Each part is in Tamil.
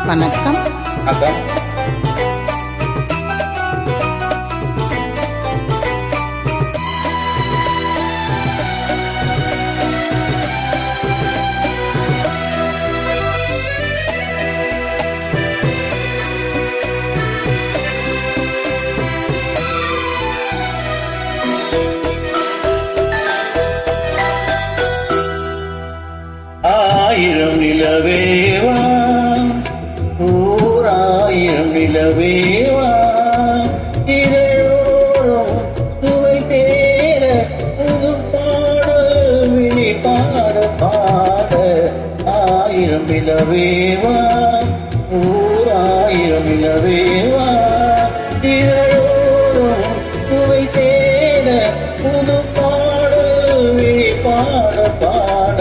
வணக்கம். ஆயிரம் நிலவேவா, ஓராயிரம் நிலவேவா, இதழோரம் சுவை தேட புது பாடல் விழி பாட பாட. ஆயிரம் நிலவேவா, ஓராயிரம் நிலவேவா, இதழோரம் சுவை தேட புது பாடல் விழி பாட பாட.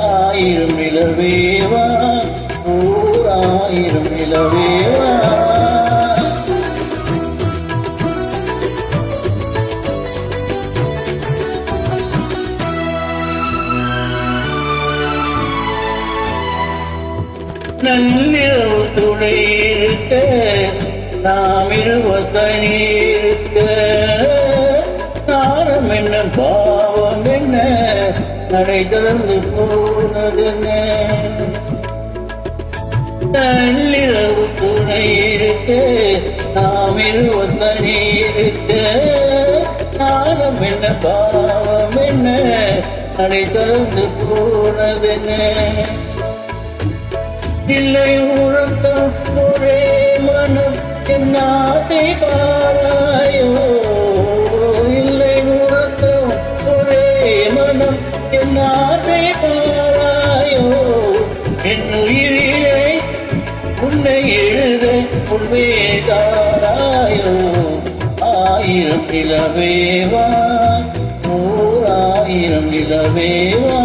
ஆயிரம் நிலவேவா, ஓராயிரம் நிலவேவா. நள்ளிரவு துணை இருக்க, நாம் இருவர் தனி இருக்க, நாரம் என்ன பாவம் என்ன நடை திறந்து போனதென்ன. நள்ளிரவு துணை இருக்க, நாம் இருவர் தனி இருக்க, நாரம் என்ன பாவம் என்ன நடை திறந்து போனதென்ன. இல்லை உறக்கம் ஒரே மனம் என் ஆசை பாராயோ. இல்லை உறக்கம் ஒரே மனம் என் ஆசை பாராயோ. என் உயிரிலே உன்னை எழுத உண்மைதாராயோ. ஆயிரம் நிலவேவா, ஓராயிரம் நிலவேவா.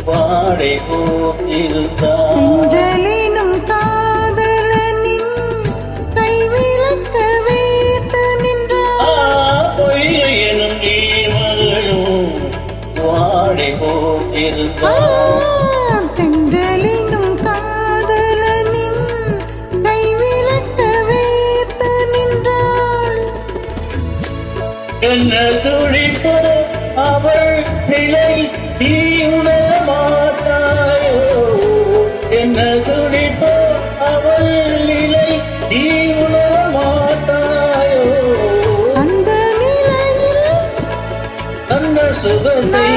பாடை போத்திருந்தாலும் காதலனின் கைவிளக்க வைத்து நின்றார். பொய்யனும் நீ மகளும் பாடை போத்திருந்தார். தென்றலினும் காதலனின் கைவிளக்க வைத்து நின்றாள். என்ன துடிப்போ அவள் நிலை நீ உணர மாட்டாயோ. என்ன துடிப்போ அவள் நிலை நீ உணர மாட்டாயோ. அந்த நிலையில் அந்த சுகத்தை